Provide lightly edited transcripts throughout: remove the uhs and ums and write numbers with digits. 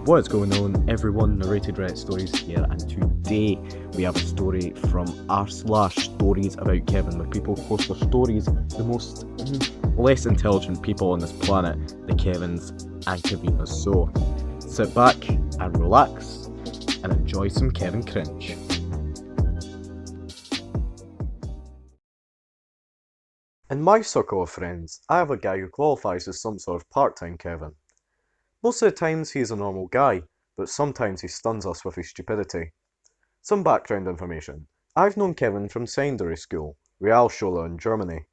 What is going on, everyone? Narrated Reddit Stories here, and today we have a story from r/StoriesAboutKevin, where people post their stories, the most less intelligent people on this planet, the Kevins and Kevinas. So sit back and relax and enjoy some Kevin cringe. In my circle of friends, I have a guy who qualifies as some sort of part-time Kevin. Most of the times he is a normal guy, but sometimes he stuns us with his stupidity. Some background information. I've known Kevin from secondary school, Realschule in Germany.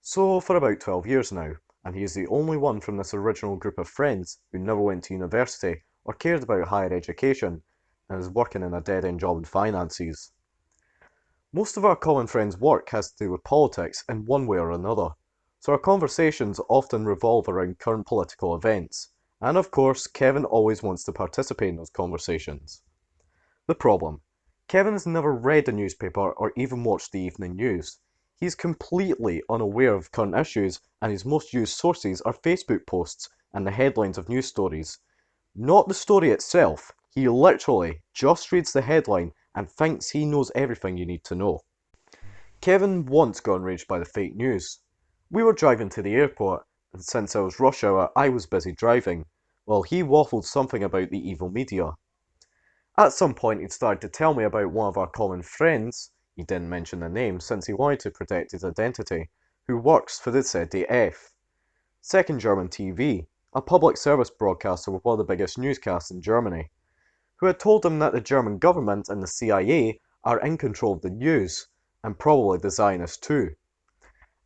So for about 12 years now, and he is the only one from this original group of friends who never went to university or cared about higher education, and is working in a dead-end job in finances. Most of our common friends' work has to do with politics in one way or another, so our conversations often revolve around current political events. And of course, Kevin always wants to participate in those conversations. The problem: Kevin has never read a newspaper or even watched the evening news. He's completely unaware of current issues, and his most used sources are Facebook posts and the headlines of news stories. Not the story itself. He literally just reads the headline and thinks he knows everything you need to know. Kevin once got enraged by the fake news. We were driving to the airport, and since it was rush hour, I was busy driving, while he waffled something about the evil media. At some point he started to tell me about one of our common friends, he didn't mention the name since he wanted to protect his identity, who works for the ZDF, Second German TV, a public service broadcaster with one of the biggest newscasts in Germany, who had told him that the German government and the CIA are in control of the news, and probably the Zionists too.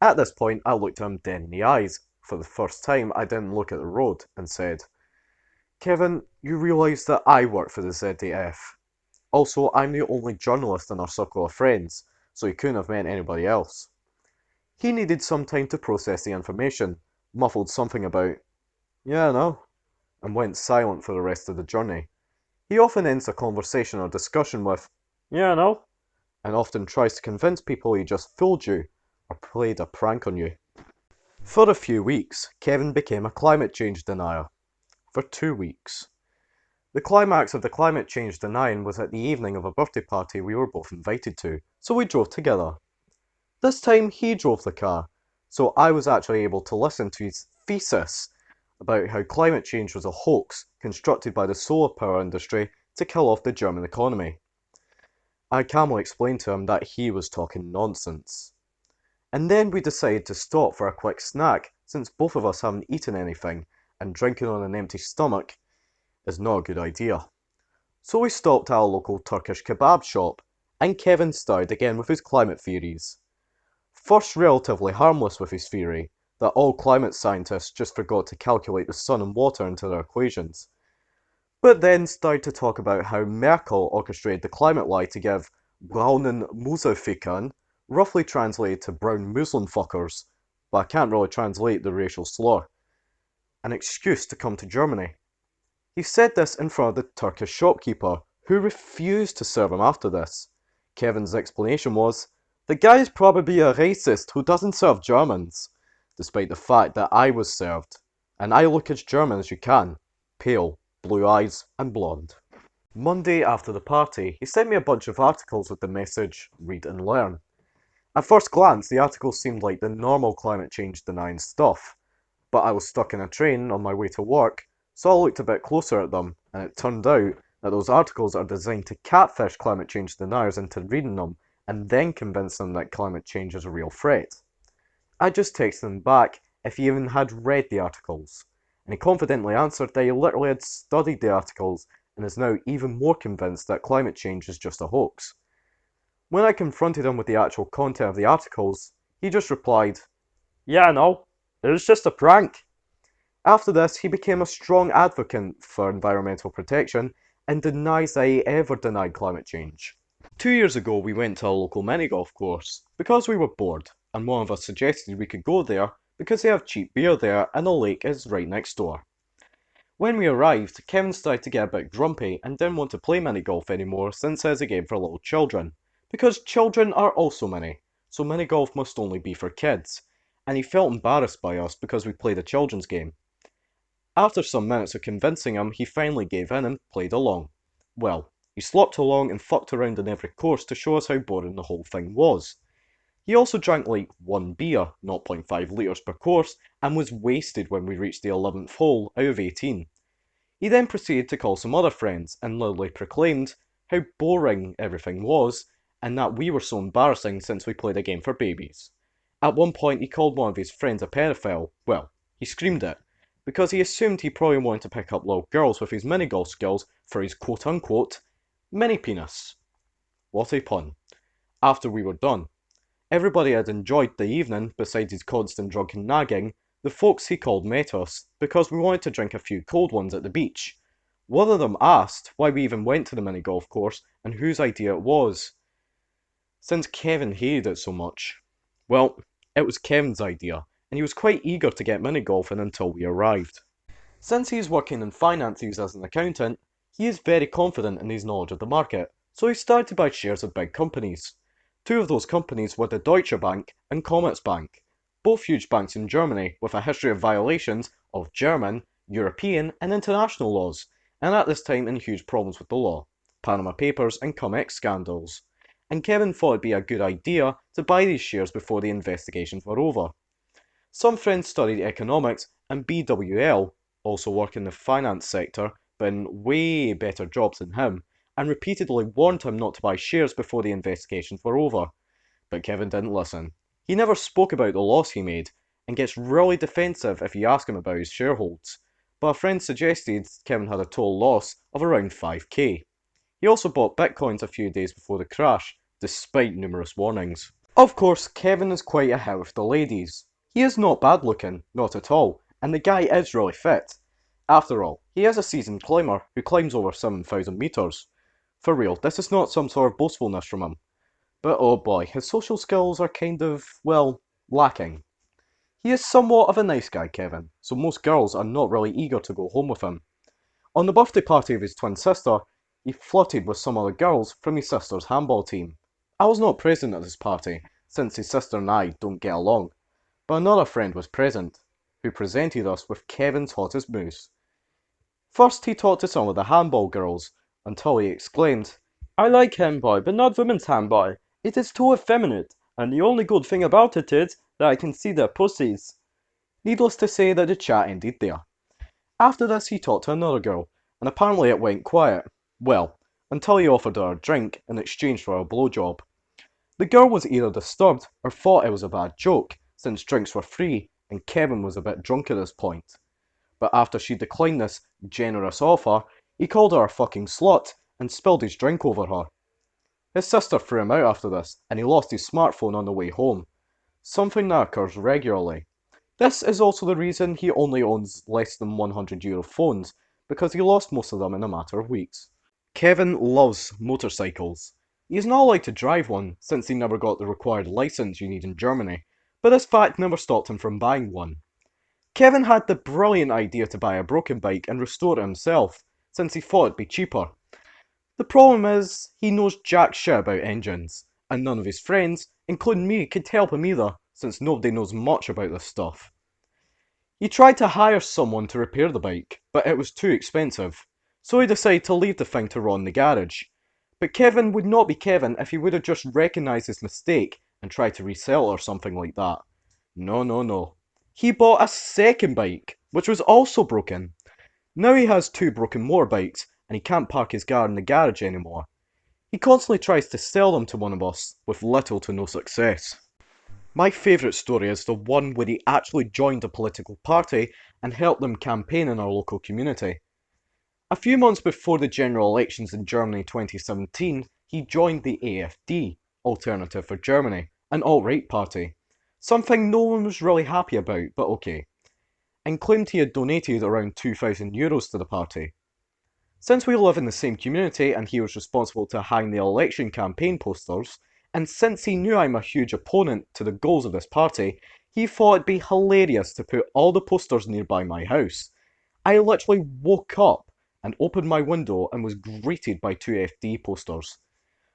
At this point I looked him dead in the eyes. For the first time I didn't look at the road, and said, "Kevin, you realise that I work for the ZDF. Also, I'm the only journalist in our circle of friends, so he couldn't have meant anybody else." He needed some time to process the information, muffled something about, "Yeah, no," and went silent for the rest of the journey. He often ends a conversation or discussion with, "Yeah, no," and often tries to convince people he just fooled you or played a prank on you. For a few weeks, Kevin became a climate change denier. For 2 weeks. The climax of the climate change denying was at the evening of a birthday party we were both invited to, so we drove together. This time he drove the car, so I was actually able to listen to his thesis about how climate change was a hoax constructed by the solar power industry to kill off the German economy. I calmly explained to him that he was talking nonsense. And then we decided to stop for a quick snack, since both of us haven't eaten anything, and drinking on an empty stomach is not a good idea. So we stopped at a local Turkish kebab shop, and Kevin started again with his climate theories. First relatively harmless with his theory that all climate scientists just forgot to calculate the sun and water into their equations, but then started to talk about how Merkel orchestrated the climate lie to give braunen Muselfickern, roughly translated to brown Muslim fuckers, but I can't really translate the racial slur, an excuse to come to Germany. He said this in front of the Turkish shopkeeper, who refused to serve him after this. Kevin's explanation was, "The guy's probably a racist who doesn't serve Germans," despite the fact that I was served, and I look as German as you can, pale, blue eyes, and blonde. Monday after the party, he sent me a bunch of articles with the message, "Read and learn." At first glance, the articles seemed like the normal climate change denying stuff, but I was stuck in a train on my way to work, so I looked a bit closer at them, and it turned out that those articles are designed to catfish climate change deniers into reading them, and then convince them that climate change is a real threat. I just texted him back if he even had read the articles, and he confidently answered that he literally had studied the articles and is now even more convinced that climate change is just a hoax. When I confronted him with the actual content of the articles, he just replied, "Yeah, no, it was just a prank." After this, he became a strong advocate for environmental protection and denies that he ever denied climate change. 2 years ago, we went to a local mini-golf course because we were bored, and one of us suggested we could go there because they have cheap beer there and the lake is right next door. When we arrived, Kevin started to get a bit grumpy and didn't want to play mini-golf anymore since it is a game for little children, because children are also mini, so mini-golf must only be for kids, and he felt embarrassed by us because we played a children's game. After some minutes of convincing him, he finally gave in and played along. Well, he slopped along and fucked around in every course to show us how boring the whole thing was. He also drank like one beer, 0.5 litres per course, and was wasted when we reached the 11th hole out of 18. He then proceeded to call some other friends and loudly proclaimed how boring everything was and that we were so embarrassing since we played a game for babies. At one point, he called one of his friends a pedophile. Well, he screamed it, because he assumed he probably wanted to pick up little girls with his mini golf skills for his quote unquote mini penis. What a pun. After we were done, everybody had enjoyed the evening besides his constant drunken nagging. The folks he called met us because we wanted to drink a few cold ones at the beach. One of them asked why we even went to the mini golf course and whose idea it was, since Kevin hated it so much. Well, it was Kevin's idea, and he was quite eager to get mini golfing until we arrived. Since he is working in finances as an accountant, he is very confident in his knowledge of the market, so he started to buy shares of big companies. Two of those companies were the Deutsche Bank and Commerzbank, both huge banks in Germany with a history of violations of German, European and international laws, and at this time in huge problems with the law, Panama Papers and Cum-Ex scandals. And Kevin thought it'd be a good idea to buy these shares before the investigations were over. Some friends studied economics and BWL, also work in the finance sector, but in way better jobs than him, and repeatedly warned him not to buy shares before the investigations were over. But Kevin didn't listen. He never spoke about the loss he made, and gets really defensive if you ask him about his shareholds. But a friend suggested Kevin had a total loss of around 5k. He also bought bitcoins a few days before the crash, despite numerous warnings. Of course, Kevin is quite a hit with the ladies. He is not bad looking, not at all, and the guy is really fit. After all, he is a seasoned climber who climbs over 7,000 metres. For real, this is not some sort of boastfulness from him. But oh boy, his social skills are kind of, well, lacking. He is somewhat of a nice guy, Kevin, so most girls are not really eager to go home with him. On the birthday party of his twin sister, he flirted with some other girls from his sister's handball team. I was not present at this party, since his sister and I don't get along, but another friend was present, who presented us with Kevin's hottest moves. First he talked to some of the handball girls, until he exclaimed, "I like handball, but not women's handball. It is too effeminate, and the only good thing about it is that I can see their pussies." Needless to say that the chat ended there. After this he talked to another girl, and apparently it went quiet. Well, until he offered her a drink in exchange for a blowjob. The girl was either disturbed or thought it was a bad joke, since drinks were free and Kevin was a bit drunk at this point. But after she declined this generous offer, he called her a fucking slut and spilled his drink over her. His sister threw him out after this, and he lost his smartphone on the way home, something that occurs regularly. This is also the reason he only owns less than €100 phones, because he lost most of them in a matter of weeks. Kevin loves motorcycles. He is not allowed to drive one, since he never got the required license you need in Germany, but this fact never stopped him from buying one. Kevin had the brilliant idea to buy a broken bike and restore it himself, since he thought it'd be cheaper. The problem is, he knows jack shit about engines, and none of his friends, including me, could help him either, since nobody knows much about this stuff. He tried to hire someone to repair the bike, but it was too expensive, so he decided to leave the thing to rot in the garage. But Kevin would not be Kevin if he would have just recognised his mistake and tried to resell it or something like that. No, no, no. He bought a second bike, which was also broken. Now he has two broken motorbikes, and he can't park his car in the garage anymore. He constantly tries to sell them to one of us, with little to no success. My favourite story is the one where he actually joined a political party and helped them campaign in our local community. A few months before the general elections in Germany 2017, he joined the AfD, Alternative for Germany, an alt-right party. Something no one was really happy about, but okay, and claimed he had donated around €2,000 to the party. Since we live in the same community and he was responsible to hang the election campaign posters, and since he knew I'm a huge opponent to the goals of this party, he thought it'd be hilarious to put all the posters nearby my house. I literally woke up and opened my window and was greeted by two FD posters.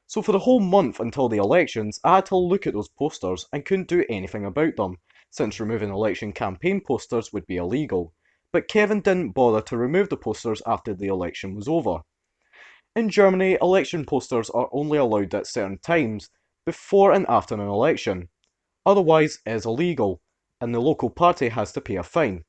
So for the whole month until the elections, I had to look at those posters and couldn't do anything about them, since removing election campaign posters would be illegal. but Kevin didn't bother to remove the posters after the election was over. In Germany, election posters are only allowed at certain times before and after an election. Otherwise, it is illegal, and the local party has to pay a fine.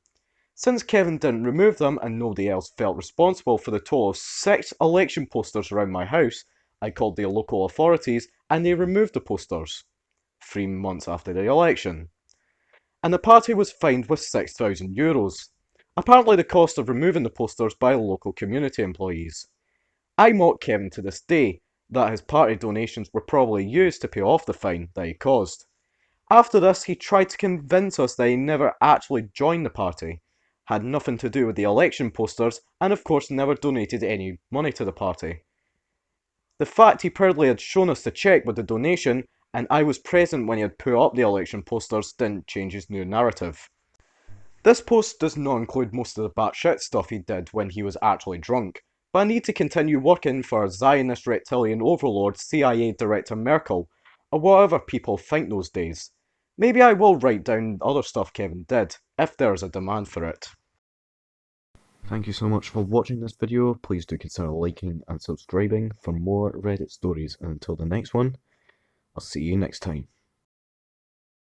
Since Kevin didn't remove them and nobody else felt responsible for the total of 6 election posters around my house, I called the local authorities and they removed the posters 3 months after the election. And the party was fined with €6,000. Apparently the cost of removing the posters by local community employees. I mock Kevin to this day that his party donations were probably used to pay off the fine that he caused. After this, he tried to convince us that he never actually joined the party, had nothing to do with the election posters, and of course never donated any money to the party. The fact he proudly had shown us the cheque with the donation, and I was present when he had put up the election posters, didn't change his new narrative. This post does not include most of the batshit stuff he did when he was actually drunk, but I need to continue working for Zionist reptilian overlord CIA Director Merkel, or whatever people think those days. Maybe I will write down other stuff Kevin did, if there is a demand for it. Thank you so much for watching this video. Please do consider liking and subscribing for more Reddit stories. And until the next one, I'll see you next time.